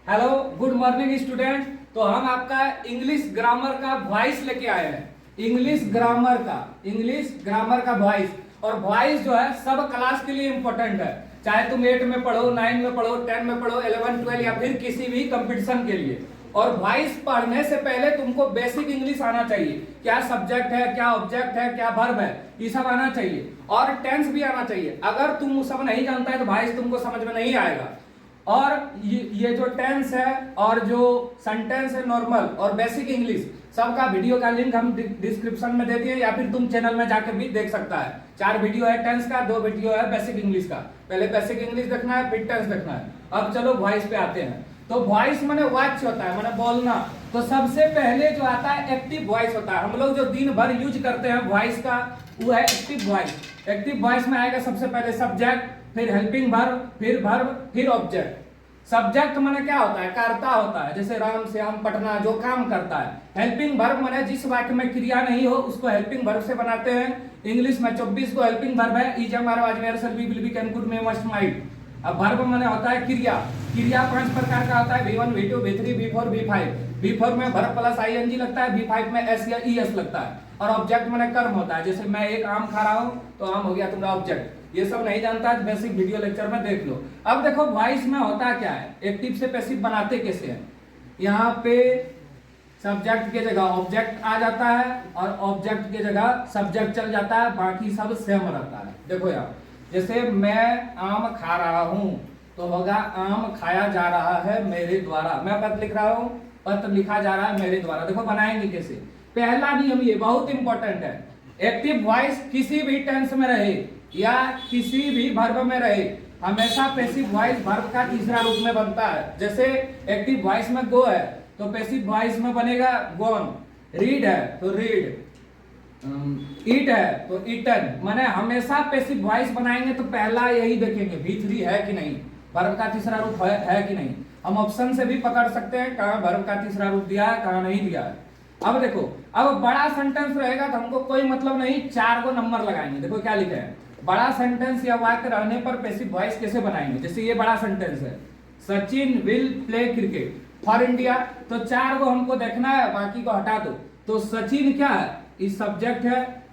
Hello, good morning student. तो हम आपका इंग्लिश ग्रामर का वॉइस लेके आए हैं। इंग्लिश ग्रामर का वॉइस। और वॉइस जो है सब क्लास के लिए इंपॉर्टेंट है, चाहे तुम 8 में पढ़ो, 9 में पढ़ो, 10 में पढ़ो, 11, 12 या फिर किसी भी कंपटीशन के लिए। और वॉइस पढ़ने से पहले तुमको बेसिक इंग्लिश आना चाहिए। क्या सब्जेक्ट है, क्या ऑब्जेक्ट है, क्या वर्ब है, ये सब आना चाहिए। और टेंस भी आना चाहिए। अगर तुम सब नहीं जानता है तो वॉइस तुमको समझ में नहीं आएगा। और ये जो टेंस है और जो सेंटेंस है नॉर्मल और बेसिक इंग्लिश, सबका वीडियो का लिंक हम डिस्क्रिप्शन में दे दिए, या फिर तुम चैनल में जाकर भी देख सकता है। 4 वीडियो है टेंस का, 2 वीडियो है बेसिक इंग्लिश का। पहले बेसिक इंग्लिश देखना है, फिर टेंस देखना है। अब चलो वॉइस पे आते हैं। तो वॉइस माने वाच्य होता है, माने बोलना। तो सबसे पहले जो आता है एक्टिव वॉइस होता है। हम लोग जो दिन भर यूज करते हैं वॉइस का, वो है एक्टिव वॉइस। एक्टिव वॉइस में आएगा सबसे पहले सब्जेक्ट, फिर हेल्पिंग वर्ब, फिर वर्ब, फिर ऑब्जेक्ट। सब्जेक्ट माने क्या होता है? कर्ता होता है, जैसे राम श्याम पटना, जो काम करता है। हेल्पिंग वर्ब माने जिस वाक्य में क्रिया नहीं हो उसको हेल्पिंग वर्ब से बनाते हैं। इंग्लिश में 24 को हेल्पिंग वर्ब है। Is, am, are, was, were, shall be, will be, can, could, may, must, might. अब वर्ब माने होता है क्रिया। क्रिया 5 प्रकार का होता है, V1, V2, V3, V4, V5। V4 में वर्ब प्लस ing लगता है, V5 में s या es लगता है। और ऑब्जेक्ट माने कर्म होता है, जैसे मैं एक आम खा रहा हूं तो आम हो गया तुम्हारा ऑब्जेक्ट। ये सब नहीं जानता है बेसिक वीडियो लेक्चर में देख लो। अब देखो वॉइस में होता क्या है, एक्टिव से पैसिव बनाते कैसे हैं। यहाँ पे सब्जेक्ट के जगह ऑब्जेक्ट आ जाता है और ऑब्जेक्ट के जगह सब्जेक्ट चल जाता है, बाकी सब सेम रहता है। देखो यार, जैसे मैं आम खा रहा हूं तो होगा आम खाया जा रहा है मेरे द्वारा। मैं पत्र लिख रहा हूं, पत्र लिखा जा रहा है मेरे द्वारा। देखो बनाएंगे कैसे। पहला नियम ये बहुत इंपॉर्टेंट है। एक्टिव वॉइस किसी भी टेंस में रहे या किसी भी वर्ब में रहे, हमेशा पैसिव वॉइस वर्ब का तीसरा रूप में बनता है। जैसे एक्टिव वॉइस में गो है तो पैसिव वॉइस में बनेगा गॉन। रीड है तो रीड, ईट है तो ईटन। माने हमेशा पैसिव वॉइस बनाएंगे तो पहला यही देखेंगे V3 है कि नहीं, वर्ब का तीसरा रूप है कि नहीं। हम ऑप्शन से भी पकड़ सकते हैं कहां वर्ब का तीसरा रूप दिया है, कहां नहीं दिया है। अब देखो, अब बड़ा सेंटेंस रहेगा तो हमको कोई मतलब नहीं, 4 को नंबर लगाएंगे। देखो क्या लिखा है, बड़ा सेंटेंस या वाक्य रहने पर पैसिव वॉइस कैसे बनाएंगे। जैसे ये बड़ा सेंटेंस है, Sachin will play cricket for India, तो 4 को हमको देखना है, बाकी को हटा दो। तो सचिन क्या है, इस सब्जेक्ट है।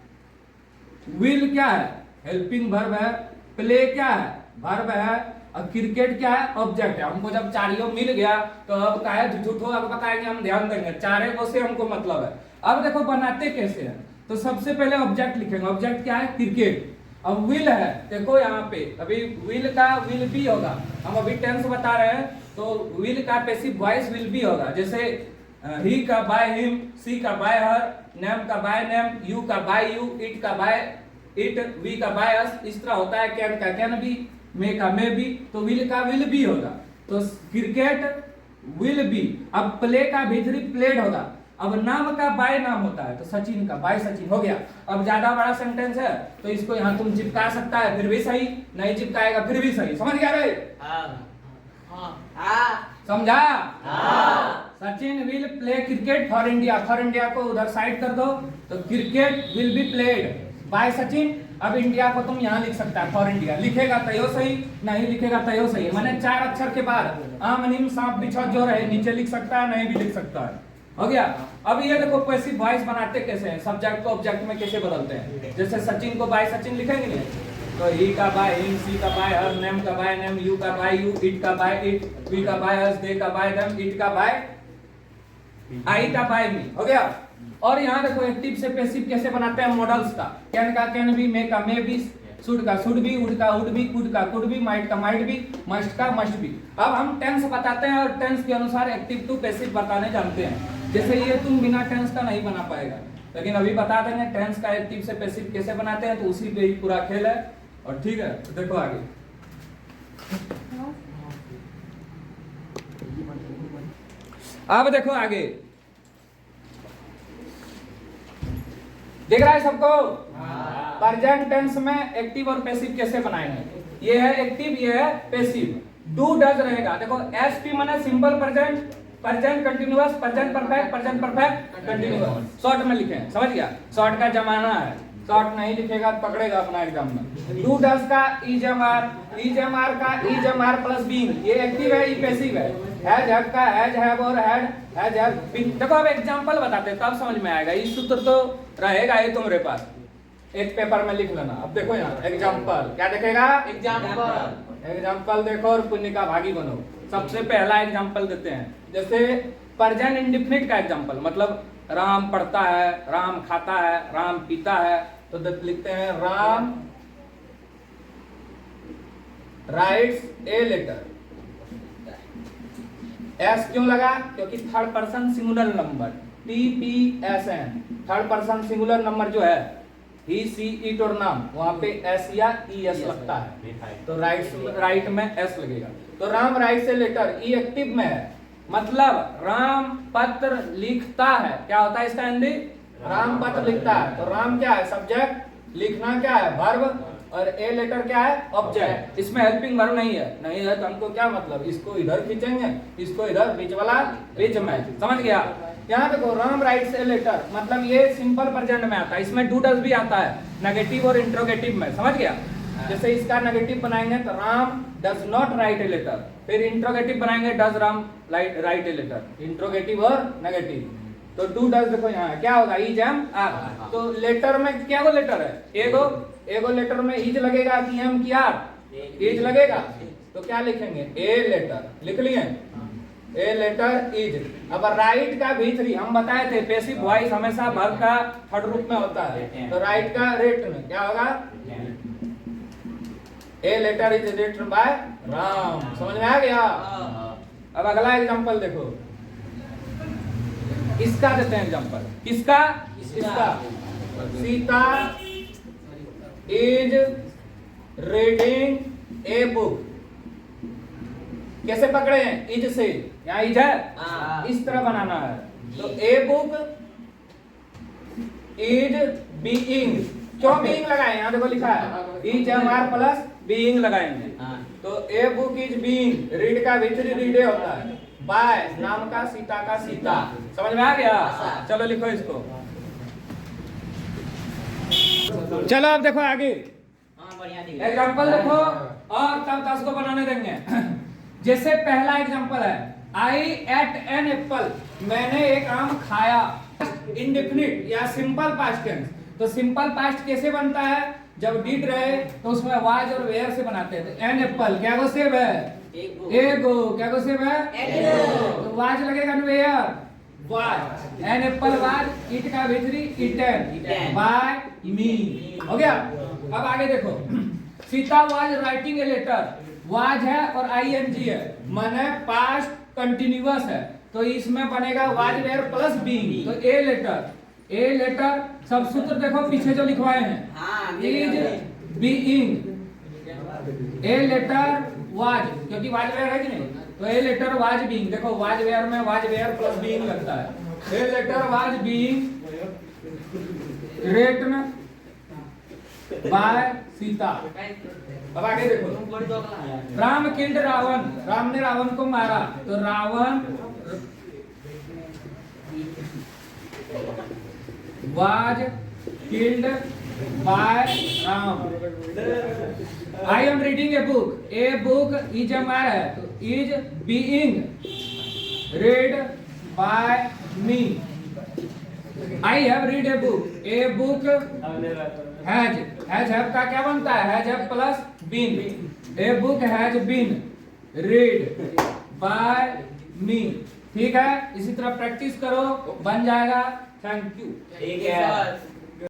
विल क्या है, हेल्पिंग वर्ब है। प्ले क्या है, वर्ब है। और क्रिकेट क्या है, ऑब्जेक्ट है। हमको जब चारियों मिल गया तो अब क्या है, झूठो अब बताएंगे, हम ध्यान देंगे, 4 को से हमको मतलब है। अब देखो बनाते कैसे हैं। तो सबसे पहले ऑब्जेक्ट लिखेंगे। ऑब्जेक्ट क्या है, क्रिकेट। अब विल है, देखो यहाँ पे अभी विल का विल बी होगा। हम अभी टेंस बता रहे हैं तो विल का पैसिव वॉइस विल बी होगा। जैसे ही का बाय हिम, सी का बाय हर, नेम का बाय नेम, यू का बाय यू, इट का बाय इट, वी का बाय अस। इस तरह होता है। कैन का कैन बी, मे का मे बी, तो विल का विल बी होगा। तो क्रिकेट विल बी। अब प्ले का V3 प्लेड होगा। अब नाम का बाय नाम होता है तो सचिन का बाय सचिन हो गया। अब ज्यादा बड़ा सेंटेंस है तो इसको यहाँ तुम चिपका सकता है, फिर भी सही, नहीं चिपकाएगा फिर भी सही। समझ गया रे? समझा? Sachin will play cricket for India. For India को उधर साइड कर दो तो cricket will be played by Sachin. अब इंडिया को तुम यहाँ लिख सकता है, फॉर इंडिया। लिखेगा तयो सही, नहीं लिखेगा तयो सही। मैंने 4 अक्षर के बाद आम नीम सांप बिच्छू जो रहे नीचे लिख सकता है, नहीं भी लिख सकता है। हो गया। अब ये देखो पैसिव वॉइस बनाते कैसे हैं, सब्जेक्ट को ऑब्जेक्ट में कैसे बदलते हैं। जैसे सचिन को बाय सचिन लिखेंगे नहीं, तो ही का बाय हिम, सी का बाय हर, नेम का बाय नेम, यू का बाय यू, इट का बाय इट, वी का बाय अस, दे का बाय देम, इट का बाय आई का बाय मी। हो गया। और यहाँ देखो एक्टिव से पैसिव कैसे बनाते हैं मॉडल्स का। कैन का कैन बी, मे का मे बी, शुड का शुड बी, वुड का वुड बी, कुड का कुड बी, माइट का माइट बी, मस्ट का मस्ट बी। अब हम टेंस बताते हैं और टेंस के अनुसार एक्टिव टू पैसिव बताने जानते हैं। जैसे ये तुम बिना टेंस का नहीं बना पाएगा, लेकिन अभी बता देंगे टेंस का एक्टिव से पैसिव कैसे बनाते हैं, तो उसी पे ही पूरा खेल है। और ठीक है, तो देखो आगे। अब देखो आगे, दिख रहा है सबको? प्रेजेंट टेंस में एक्टिव और पैसिव कैसे बनाएंगे। ये है एक्टिव, ये है पैसिव। डू डज रहेगा। देखो एसपी माने simple present, present continuous, present perfect, present perfect continuous. Short में लिखे, समझ गया? शॉर्ट का जमाना है। शॉर्ट नहीं लिखेगा तो पकड़ेगा अपना एग्जाम में। डू डज का इज एम आर का is am are plus being, ये एक्टिव है, ये पैसिव है। हैज हैव का हैज हैव और हैज हैव बीन। देखो अब एग्जांपल बताते हैं तब समझ में आएगा, ये सूत्र तो रहेगा ये तुम्हारे पास, एक पेपर में लिख लेना। अब देखो यहाँ एग्जांपल क्या देखेगा, एग्जांपल देखो और पुण्य का भागी बनो। सबसे पहला एग्जांपल देते हैं, जैसे प्रेजेंट इंडेफिनिट का एग्जांपल, मतलब राम पढ़ता है, राम खाता है, राम पीता है, तो लिखते हैं Ram writes a letter. S क्यों लगा, क्योंकि third person singular number, TPSN, third person singular number जो है, ही सी इट और नाम, वहां पे एस या ES लगता है, तो राइट में एस लगेगा। तो राम राइट्स ए लेटर, ई एक्टिव में है, मतलब राम पत्र लिखता है। क्या होता है इसका हिंदी, राम पत्र लिखता है। तो राम क्या है, सब्जेक्ट, लिखना क्या है, वर्ब, और ए लेटर क्या है, ऑब्जेक्ट। इसमें हेल्पिंग वर्ब नहीं है तो हमको क्या मतलब, इसको इधर खींचेंगे, इसको इधर, बीच वाला बीच में, समझ गया। यहाँ देखो राम राइट्स ए लेटर, मतलब ये सिंपल प्रेजेंट में आता है, इसमें डू डज भी आता है नेगेटिव और इंट्रोगेटिव में, समझ गया। जैसे इसका नेगेटिव बनाएंगे तो Ram does not write a letter, फिर इंट्रोगेटिव बनाएंगे does Ram write a letter, interrogative और नेगेटिव। तो डू डज देखो यहाँ क्या होगा, इज एम आर। तो लेटर में क्या वो लेटर है, एगो लेटर में इज लगेगा कि एम की आर, इज लगेगा, तो क्या लिखेंगे, ए लेटर लिख लिए, ए लेटर इज। अब राइट का भी3 हम बताए थे, पैसिव वॉइस हमेशा वर्ब का थर्ड रूप में होता है, तो राइट का रेट में क्या होगा, a letter is written by Ram. समझ में आ गया। अब अगला एग्जांपल देखो, इसका देते हैं एग्जांपल, किसका, इसका। Sita is reading a book, कैसे पकड़े हैं, इज से, यहाँ इज है, इस तरह बनाना है। तो ए बुक इज बीइंग, क्यों बीइंग लगाए, यहाँ देखो लिखा है is am are plus being लगाएंगे। तो a book is being, read का भी3 रीडे होता है, बाय नाम का, सीता का सीता। समझ में आ गया। चलो लिखो इसको, चलो अब देखो आगे एग्जांपल देखो, और तब 10 को बनाने देंगे। जैसे पहला एग्जांपल है, आई एट एन एप्पल, मैंने एक आम खाया। इंडेफिनिट या सिंपल पास्ट टेंस, तो सिंपल पास्ट कैसे बनता है, जब डिड रहे तो उसमें वाज और वेयर से बनाते हैं। तो एन एप्पल क्या को सेव है, एगो, क्या को सेव है, एगो, तो वाज लगेगा ना were, was, an apple was, it का भी3 इटन बाय मी, हो गया। अब आगे देखो, Sita was writing a letter, was है और ING है, माने पास्ट कंटिन्यूअस है, तो इसमें बनेगा वाज वेयर प्लस बीइंग। तो ए लेटर सब सूत्र देखो पीछे जो लिखवाए हैं, is being, a letter was, क्योंकि वाज वेयर है कि नहीं, तो ए लेटर वाज बीइंग। देखो वाज वेयर में वाज वेयर प्लस बीइंग लगता है। A letter was being written by Sita. अब आगे देखो, राम किल्ड रावण, राम ने रावण को मारा, तो Ravan was killed by Ram. I am reading a book is am are है, तो is being read by me. I have read a book. A book has have का क्या बनता है? Has have plus been. A book has been read by me. ठीक है, इसी तरह प्रैक्टिस करो, बन जाएगा। Thank you. ठीक है।